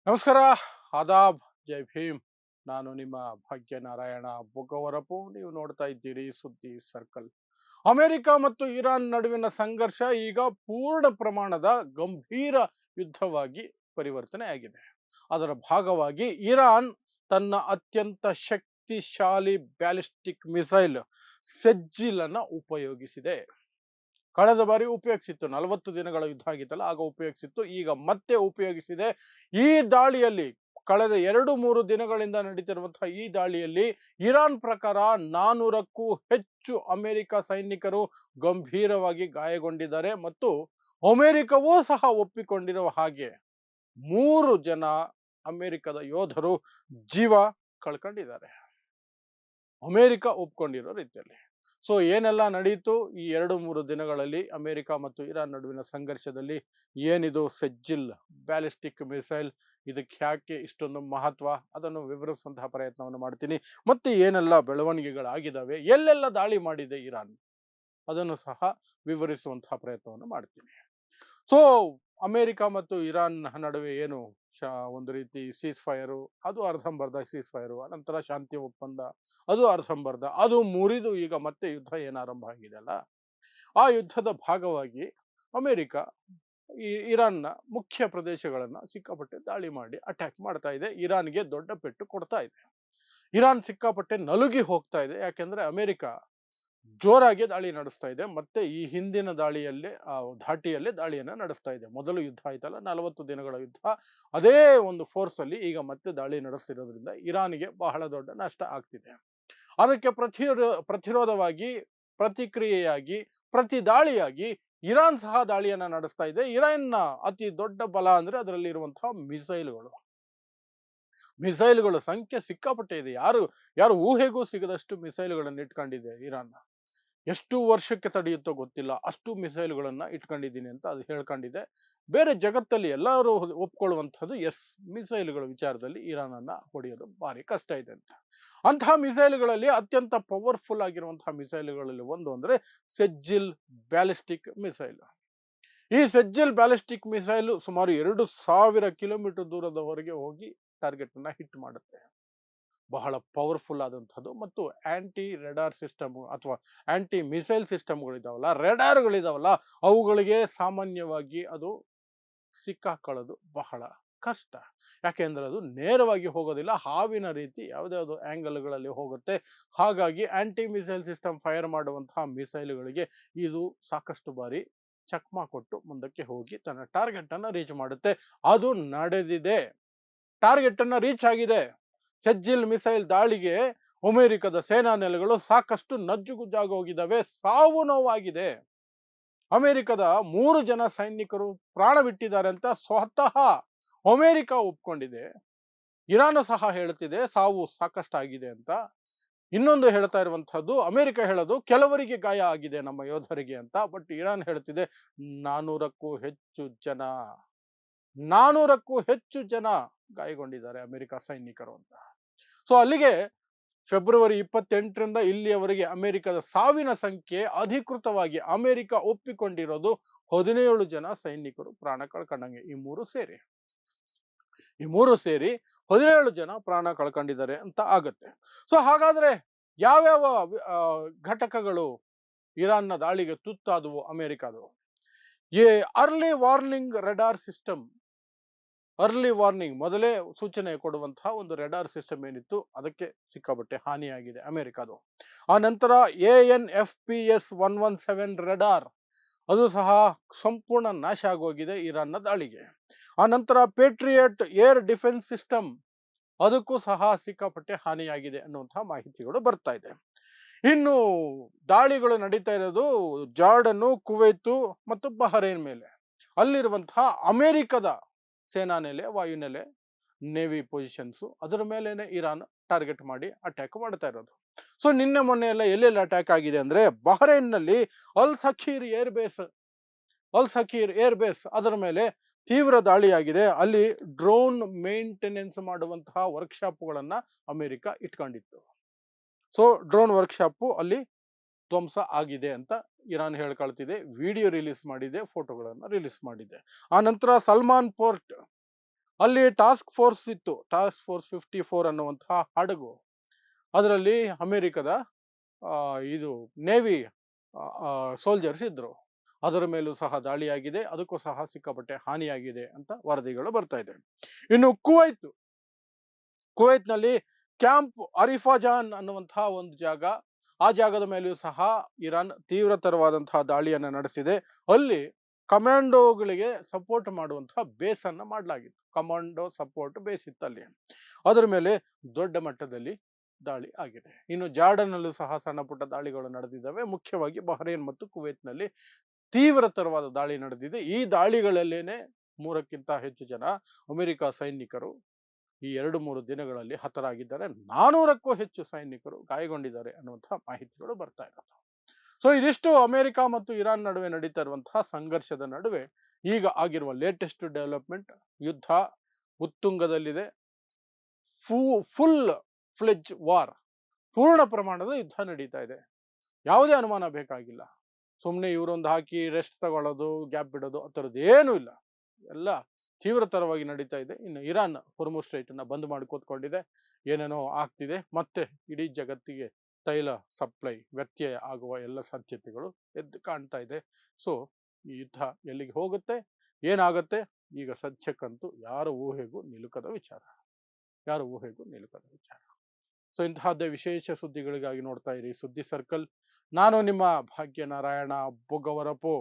ನಮಸ್ಕಾರ, ಆದಾಬ್, ಜೈ ಭೀಮ್. ನಾನು ನಿಮ್ಮ ಭಾಗ್ಯನಾರಾಯಣ ಬೊಗವರಪು. ನೀವು ನೋಡ್ತಾ ಇದ್ದೀರಿ ಸುದ್ದಿ ಸರ್ಕಲ್. ಅಮೆರಿಕ ಮತ್ತು ಇರಾನ್ ನಡುವಿನ ಸಂಘರ್ಷ ಈಗ ಪೂರ್ಣ ಪ್ರಮಾಣದ ಗಂಭೀರ ಯುದ್ಧವಾಗಿ ಪರಿವರ್ತನೆ ಆಗಿದೆ. ಅದರ ಭಾಗವಾಗಿ ಇರಾನ್ ತನ್ನ ಅತ್ಯಂತ ಶಕ್ತಿಶಾಲಿ ಬ್ಯಾಲಿಸ್ಟಿಕ್ ಮಿಸೈಲ್ ಸೆಜ್ಜಿಲ್ ಅನ್ನ ಉಪಯೋಗಿಸಿದೆ. ಕಳೆದ ಬಾರಿ ಉಪಯೋಗಿಸಿತ್ತು, 40 ದಿನಗಳ ಯುದ್ಧ ಆಗಿತ್ತಲ್ಲ ಆಗ ಉಪಯೋಗಿಸಿತ್ತು. ಈಗ ಮತ್ತೆ ಉಪಯೋಗಿಸಿದೆ. ಈ ದಾಳಿಯಲ್ಲಿ ಕಳೆದ 2-3 ದಿನಗಳಿಂದ ನಡೀತಿರುವಂತಹ ಈ ದಾಳಿಯಲ್ಲಿ ಇರಾನ್ ಪ್ರಕಾರ 400ಕ್ಕೂ ಹೆಚ್ಚು ಅಮೆರಿಕ ಸೈನಿಕರು ಗಂಭೀರವಾಗಿ ಗಾಯಗೊಂಡಿದ್ದಾರೆ ಮತ್ತು ಅಮೆರಿಕವೂ ಸಹ ಒಪ್ಪಿಕೊಂಡಿರುವ ಹಾಗೆ 3 ಜನ ಅಮೆರಿಕದ ಯೋಧರು ಜೀವ ಕಳ್ಕೊಂಡಿದ್ದಾರೆ, ಅಮೆರಿಕ ಒಪ್ಕೊಂಡಿರೋ ರೀತಿಯಲ್ಲಿ. ಸೊ ಏನೆಲ್ಲ ನಡೀತು ಈ 2-3 ದಿನಗಳಲ್ಲಿ ಅಮೆರಿಕ ಮತ್ತು ಇರಾನ್ ನಡುವಿನ ಸಂಘರ್ಷದಲ್ಲಿ? ಏನಿದು ಸೆಜ್ಜಿಲ್ ಬ್ಯಾಲಿಸ್ಟಿಕ್ ಮಿಸೈಲ್, ಇದಕ್ಕೆ ಯಾಕೆ ಇಷ್ಟೊಂದು ಮಹತ್ವ, ಅದನ್ನು ವಿವರಿಸುವಂತಹ ಪ್ರಯತ್ನವನ್ನು ಮಾಡ್ತೀನಿ. ಮತ್ತೆ ಏನೆಲ್ಲ ಬೆಳವಣಿಗೆಗಳಾಗಿದ್ದಾವೆ, ಎಲ್ಲೆಲ್ಲ ದಾಳಿ ಮಾಡಿದೆ ಇರಾನ್, ಅದನ್ನು ಸಹ ವಿವರಿಸುವಂತಹ ಪ್ರಯತ್ನವನ್ನು ಮಾಡ್ತೀನಿ. ಸೊ ಅಮೆರಿಕ ಮತ್ತು ಇರಾನ್ ನಡುವೆ ಏನು ಒಂದು ರೀತಿ ಸೀಸ್ ಫೈರು, ಅದು ಅರ್ಧಂಬರ್ಧ ಸೀಸ್ ಫೈರು, ನಂತರ ಶಾಂತಿ ಒಪ್ಪಂದ, ಅದು ಅರ್ಧಂಬರ್ಧ, ಅದು ಮುರಿದು ಈಗ ಮತ್ತೆ ಯುದ್ಧ ಏನಾರಂಭ ಆಗಿದೆ ಅಲ್ಲ, ಆ ಯುದ್ಧದ ಭಾಗವಾಗಿ ಅಮೆರಿಕ ಇರಾನ್ನ ಮುಖ್ಯ ಪ್ರದೇಶಗಳನ್ನ ಸಿಕ್ಕಾಪಟ್ಟೆ ದಾಳಿ ಮಾಡಿ ಅಟ್ಯಾಕ್ ಮಾಡ್ತಾ ಇದೆ. ಇರಾನ್ಗೆ ದೊಡ್ಡ ಪೆಟ್ಟು ಕೊಡ್ತಾ ಇದೆ. ಇರಾನ್ ಸಿಕ್ಕಾಪಟ್ಟೆ ನಲುಗಿ ಹೋಗ್ತಾ ಇದೆ. ಯಾಕೆಂದ್ರೆ ಅಮೆರಿಕ ಜೋರಾಗಿ ದಾಳಿ ನಡೆಸ್ತಾ ಇದೆ. ಮತ್ತೆ ಈ ಹಿಂದಿನ ದಾಳಿಯಲ್ಲೇ ಧಾಟಿಯಲ್ಲೇ ದಾಳಿಯನ್ನ ನಡೆಸ್ತಾ ಇದೆ. ಮೊದಲು ಯುದ್ಧ ಆಯ್ತಲ್ಲ, 40 ದಿನಗಳ ಯುದ್ಧ, ಅದೇ ಒಂದು ಫೋರ್ಸ್ ಅಲ್ಲಿ ಈಗ ಮತ್ತೆ ದಾಳಿ ನಡೆಸ್ತಿರೋದ್ರಿಂದ ಇರಾನ್ಗೆ ಬಹಳ ದೊಡ್ಡ ನಷ್ಟ ಆಗ್ತಿದೆ. ಅದಕ್ಕೆ ಪ್ರತಿರೋಧವಾಗಿ, ಪ್ರತಿಕ್ರಿಯೆಯಾಗಿ, ಪ್ರತಿ ದಾಳಿಯಾಗಿ ಇರಾನ್ ಸಹ ದಾಳಿಯನ್ನ ನಡೆಸ್ತಾ ಇದೆ. ಇರಾನ್ನ ಅತಿ ದೊಡ್ಡ ಬಲ ಅಂದ್ರೆ ಅದರಲ್ಲಿ ಇರುವಂತಹ ಮಿಸೈಲ್ಗಳು ಸಂಖ್ಯೆ ಸಿಕ್ಕಾಪಟ್ಟೆ ಇದೆ. ಯಾರು ಯಾರು ಊಹೆಗೂ ಸಿಗದಷ್ಟು ಮಿಸೈಲ್ಗಳನ್ನು ಇಟ್ಕೊಂಡಿದೆ ಇರಾನ್. ಎಷ್ಟು ವರ್ಷಕ್ಕೆ ತಡೆಯುತ್ತೋ ಗೊತ್ತಿಲ್ಲ, ಅಷ್ಟು ಮಿಸೈಲ್ಗಳನ್ನ ಇಟ್ಕೊಂಡಿದ್ದೀನಿ ಅಂತ ಅದು ಹೇಳ್ಕೊಂಡಿದೆ. ಬೇರೆ ಜಗತ್ತಲ್ಲಿ ಎಲ್ಲರೂ ಒಪ್ಕೊಳ್ಳುವಂಥದ್ದು, ಎಸ್, ಮಿಸೈಲ್ಗಳ ವಿಚಾರದಲ್ಲಿ ಇರಾನ್ ಅನ್ನ ಹೊಡೆಯೋದು ಭಾರಿ ಕಷ್ಟ ಇದೆ ಅಂತ. ಅಂತಹ ಮಿಸೈಲ್ಗಳಲ್ಲಿ ಅತ್ಯಂತ ಪವರ್ಫುಲ್ ಆಗಿರುವಂತಹ ಮಿಸೈಲ್ಗಳಲ್ಲಿ ಒಂದು ಅಂದ್ರೆ ಸೆಜ್ಜಿಲ್ ಬ್ಯಾಲಿಸ್ಟಿಕ್ ಮಿಸೈಲ್. ಈ ಸೆಜ್ಜಿಲ್ ಬ್ಯಾಲಿಸ್ಟಿಕ್ ಮಿಸೈಲ್ ಸುಮಾರು 2000 ಕಿಲೋಮೀಟರ್ ದೂರದವರೆಗೆ ಹೋಗಿ ಟಾರ್ಗೆಟ್ ಅನ್ನ ಹಿಟ್ ಮಾಡುತ್ತೆ. ಬಹಳ ಪವರ್ಫುಲ್ ಆದಂಥದ್ದು. ಮತ್ತು ಆಂಟಿ ರೆಡಾರ್ ಸಿಸ್ಟಮ್ ಅಥವಾ ಆಂಟಿ ಮಿಸೈಲ್ ಸಿಸ್ಟಮ್ಗಳಿದಾವಲ್ಲ, ರೆಡಾರ್ಗಳಿದಾವಲ್ಲ, ಅವುಗಳಿಗೆ ಸಾಮಾನ್ಯವಾಗಿ ಅದು ಸಿಕ್ಕಾಕೊಳ್ಳೋದು ಬಹಳ ಕಷ್ಟ. ಯಾಕೆಂದ್ರೆ ಅದು ನೇರವಾಗಿ ಹೋಗೋದಿಲ್ಲ, ಹಾವಿನ ರೀತಿ ಯಾವುದ್ಯಾವುದು ಆಂಗಲ್ಗಳಲ್ಲಿ ಹೋಗುತ್ತೆ. ಹಾಗಾಗಿ ಆಂಟಿ ಮಿಸೈಲ್ ಸಿಸ್ಟಮ್ ಫೈರ್ ಮಾಡುವಂತಹ ಮಿಸೈಲ್ಗಳಿಗೆ ಇದು ಸಾಕಷ್ಟು ಬಾರಿ ಚಕ್ಮಾ ಕೊಟ್ಟು ಮುಂದಕ್ಕೆ ಹೋಗಿ ತನ್ನ ಟಾರ್ಗೆಟ್ ಅನ್ನ ರೀಚ್ ಮಾಡುತ್ತೆ. ಅದು ನಡೆದಿದೆ, ಟಾರ್ಗೆಟ್ ಅನ್ನ ರೀಚ್ ಆಗಿದೆ. ಸೆಜ್ಜಿಲ್ ಮಿಸೈಲ್ ದಾಳಿಗೆ ಅಮೆರಿಕದ ಸೇನಾ ನೆಲೆಗಳು ಸಾಕಷ್ಟು ನಜ್ಜುಗುಜ್ಜಾಗಿ ಹೋಗಿದ್ದಾವೆ, ಸಾವು ನೋವಾಗಿದೆ. ಅಮೆರಿಕದ 3 ಜನ ಸೈನಿಕರು ಪ್ರಾಣ ಬಿಟ್ಟಿದ್ದಾರೆ ಅಂತ ಸ್ವತಃ ಅಮೆರಿಕ ಒಪ್ಕೊಂಡಿದೆ. ಇರಾನ್ ಸಹ ಹೇಳ್ತಿದೆ ಸಾವು ಸಾಕಷ್ಟು ಆಗಿದೆ ಅಂತ. ಇನ್ನೊಂದು ಹೇಳ್ತಾ ಇರುವಂತಹದ್ದು, ಅಮೆರಿಕ ಹೇಳೋದು ಕೆಲವರಿಗೆ ಗಾಯ ಆಗಿದೆ ನಮ್ಮ ಯೋಧರಿಗೆ ಅಂತ. ಬಟ್ ಇರಾನ್ ಹೇಳ್ತಿದೆ 400ಕ್ಕೂ ಹೆಚ್ಚು ಜನ 400ಕ್ಕೂ ಹೆಚ್ಚು ಜನ ಗಾಯಗೊಂಡಿದ್ದಾರೆ ಅಮೆರಿಕ ಸೈನಿಕರು ಅಂತ. ಸೊ ಅಲ್ಲಿಗೆ ಫೆಬ್ರವರಿ 28ರಿಂದ ಇಲ್ಲಿಯವರೆಗೆ ಅಮೆರಿಕದ ಸಾವಿನ ಸಂಖ್ಯೆ ಅಧಿಕೃತವಾಗಿ ಅಮೆರಿಕ ಒಪ್ಪಿಕೊಂಡಿರೋದು 17 ಜನ ಸೈನಿಕರು ಪ್ರಾಣ ಕಳ್ಕೊಂಡಂಗೆ. ಈ ಮೂರು ಸೇರಿ 17 ಜನ ಪ್ರಾಣ ಕಳ್ಕೊಂಡಿದ್ದಾರೆ ಅಂತ ಆಗತ್ತೆ. ಸೊ ಹಾಗಾದ್ರೆ ಯಾವ್ಯಾವ ಘಟಕಗಳು ಇರಾನ್ನ ದಾಳಿಗೆ ತುತ್ತಾದವು ಅಮೆರಿಕದು? ಈ early warning radar system, early warning, ಮೊದಲೇ ಸೂಚನೆ ಕೊಡುವಂತಹ ಒಂದು ರೆಡಾರ್ ಸಿಸ್ಟಮ್ ಏನಿತ್ತು, ಅದಕ್ಕೆ ಸಿಕ್ಕಾಪಟ್ಟೆ ಹಾನಿಯಾಗಿದೆ ಅಮೆರಿಕದು. ಆ ನಂತರ AN/FPS-117 ರೆಡಾರ್, ಅದು ಸಹ ಸಂಪೂರ್ಣ ನಾಶ ಆಗೋಗಿದೆ ಇರಾನ್ನ ದಾಳಿಗೆ. ಆ ನಂತರ ಪೇಟ್ರಿಯಟ್ ಏರ್ ಡಿಫೆನ್ಸ್ ಸಿಸ್ಟಮ್, ಅದಕ್ಕೂ ಸಹ ಸಿಕ್ಕಾಪಟ್ಟೆ ಹಾನಿಯಾಗಿದೆ ಅನ್ನುವಂತಹ ಮಾಹಿತಿಗಳು ಬರ್ತಾ ಇದೆ. ಇನ್ನು ದಾಳಿಗಳು ನಡೀತಾ ಇರೋದು ಜಾರ್ಡನ್ನು, ಕುವೈತು ಮತ್ತು ಬಹರೇನ್ ಮೇಲೆ. ಅಲ್ಲಿರುವಂತಹ ಅಮೆರಿಕದ ಸೇನಾ ನೆಲೆ, ವಾಯುನೆಲೆ, ನೇವಿ ಪೊಸಿಷನ್ಸ್, ಅದರ ಮೇಲೇನೆ ಇರಾನ್ ಟಾರ್ಗೆಟ್ ಮಾಡಿ ಅಟ್ಯಾಕ್ ಮಾಡ್ತಾ ಇರೋದು. ಸೊ ನಿನ್ನೆ ಮೊನ್ನೆ ಎಲ್ಲ ಎಲ್ಲೆಲ್ಲಿ ಅಟ್ಯಾಕ್ ಆಗಿದೆ ಅಂದ್ರೆ, ಬಹರೇನ್ನಲ್ಲಿ ಅಲ್ ಸಖೀರ್ ಏರ್ ಬೇಸ್ ಅದರ ಮೇಲೆ ತೀವ್ರ ದಾಳಿಯಾಗಿದೆ. ಅಲ್ಲಿ ಡ್ರೋನ್ ಮೇಂಟೆನೆನ್ಸ್ ಮಾಡುವಂತಹ ವರ್ಕ್ಶಾಪ್ಗಳನ್ನ ಅಮೆರಿಕ ಇಟ್ಕೊಂಡಿತ್ತು. ಸೊ ಡ್ರೋನ್ ವರ್ಕ್ಶಾಪ್ ಅಲ್ಲಿ ಧ್ವಂಸ ಆಗಿದೆ ಅಂತ ಇರಾನ್ ಹೇಳ್ಕೊಳ್ತಿದೆ, ವಿಡಿಯೋ ರಿಲೀಸ್ ಮಾಡಿದೆ, ಫೋಟೋಗಳನ್ನು ರಿಲೀಸ್ ಮಾಡಿದೆ. ಆ ನಂತರ ಸಲ್ಮಾನ್ ಪೋರ್ಟ್, ಅಲ್ಲಿ ಟಾಸ್ಕ್ ಫೋರ್ಸ್ ಇತ್ತು. ಟಾಸ್ಕ್ ಫೋರ್ಸ್ 54 ಅನ್ನುವಂತಹ ಹಡಗು. ಅದರಲ್ಲಿ ಅಮೆರಿಕದ ಇದು ನೇವಿ ಸೋಲ್ಜರ್ಸ್ ಇದ್ರು. ಅದರ ಮೇಲೂ ಸಹ ದಾಳಿಯಾಗಿದೆ. ಅದಕ್ಕೂ ಸಹ ಸಿಕ್ಕಾಪಟ್ಟೆ ಹಾನಿಯಾಗಿದೆ ಅಂತ ವರದಿಗಳು ಬರ್ತಾ ಇದೆ. ಇನ್ನು ಕುವೈತ್‌ನಲ್ಲಿ ಕ್ಯಾಂಪ್ ಅರಿಫಾಜಾನ್ ಅನ್ನುವಂತಹ ಒಂದು ಜಾಗ. ಆ ಜಾಗದ ಮೇಲೆಯೂ ಸಹ ಇರಾನ್ ತೀವ್ರತರವಾದಂತಹ ದಾಳಿಯನ್ನ ನಡೆಸಿದೆ. ಅಲ್ಲಿ ಕಮಾಂಡೋಗಳಿಗೆ ಸಪೋರ್ಟ್ ಮಾಡುವಂತಹ ಬೇಸ್ ಅನ್ನ ಮಾಡಲಾಗಿತ್ತು. ಕಮಾಂಡೋ ಸಪೋರ್ಟ್ ಬೇಸ್ ಇತ್ತಲ್ಲಿ. ಅದರ ಮೇಲೆ ದೊಡ್ಡ ಮಟ್ಟದಲ್ಲಿ ದಾಳಿ ಆಗಿದೆ. ಇನ್ನು ಜಾರ್ಡನ್ನಲ್ಲೂ ಸಹ ಸಣ್ಣ ಪುಟ್ಟ ದಾಳಿಗಳು ನಡೆದಿದ್ದಾವೆ. ಮುಖ್ಯವಾಗಿ ಬಹರೇನ್ ಮತ್ತು ಕುವೈತ್‌ನಲ್ಲಿ ತೀವ್ರತರವಾದ ದಾಳಿ ನಡೆದಿದೆ. ಈ ದಾಳಿಗಳಲ್ಲೇನೆ 3ಕ್ಕಿಂತ ಹೆಚ್ಚು ಜನ ಅಮೆರಿಕ ಸೈನಿಕರು ಈ 2-3 ದಿನಗಳಲ್ಲಿ ಹತರಾಗಿದ್ದಾರೆ. 400ಕ್ಕೂ ಹೆಚ್ಚು ಸೈನಿಕರು ಗಾಯಗೊಂಡಿದ್ದಾರೆ ಅನ್ನುವಂತಹ ಮಾಹಿತಿಗಳು ಬರ್ತಾ ಇರೋದು. ಸೊ ಇದಿಷ್ಟು ಅಮೆರಿಕ ಮತ್ತು ಇರಾನ್ ನಡುವೆ ನಡೀತಾ ಇರುವಂತಹ ಸಂಘರ್ಷದ ನಡುವೆ ಈಗ ಆಗಿರುವ ಲೇಟೆಸ್ಟ್ ಡೆವಲಪ್ಮೆಂಟ್. ಯುದ್ಧ ಉತ್ತುಂಗದಲ್ಲಿದೆ. ಫುಲ್ ಫ್ಲೆಜ್ ವಾರ್, ಪೂರ್ಣ ಪ್ರಮಾಣದ ಯುದ್ಧ ನಡೀತಾ ಇದೆ. ಯಾವುದೇ ಅನುಮಾನ ಬೇಕಾಗಿಲ್ಲ. ಸುಮ್ಮನೆ ಇವರೊಂದು ಹಾಕಿ ರೆಸ್ಟ್ ತಗೊಳ್ಳೋದು, ಗ್ಯಾಪ್ ಬಿಡೋದು ಆ ಥರದ್ದು ಏನೂ ಇಲ್ಲ. ಎಲ್ಲ ತೀವ್ರತರವಾಗಿ ನಡೀತಾ ಇದೆ. ಇನ್ನು ಇರಾನ್ ಹೊರ್ಮುಜ್ ಸ್ಟ್ರೈಟ್ ಅನ್ನ ಬಂದ್ ಮಾಡಿ ಕೂತ್ಕೊಂಡಿದೆ. ಏನೇನೋ ಆಗ್ತಿದೆ. ಮತ್ತೆ ಇಡೀ ಜಗತ್ತಿಗೆ ತೈಲ ಸಪ್ಲೈ ವ್ಯತ್ಯಯ ಆಗುವ ಎಲ್ಲ ಸಾಧ್ಯತೆಗಳು ಎದ್ದು ಕಾಣ್ತಾ ಇದೆ. ಸೊ ಈ ಯುದ್ಧ ಎಲ್ಲಿಗೆ ಹೋಗುತ್ತೆ, ಏನಾಗುತ್ತೆ, ಈಗ ಸದ್ಯಕ್ಕಂತೂ ಯಾರ ಊಹೆಗೂ ನಿಲುಕದ ವಿಚಾರ. ಯಾರ ಊಹೆಗೂ ನಿಲುಕದ ವಿಚಾರ. ಸೊ ಇಂತಹದ್ದೇ ವಿಶೇಷ ಸುದ್ದಿಗಳಿಗಾಗಿ ನೋಡ್ತಾ ಇರಿ ಸುದ್ದಿ ಸರ್ಕಲ್. ನಾನು ನಿಮ್ಮ ಭಾಗ್ಯನಾರಾಯಣ ಬೊಗವರಪು.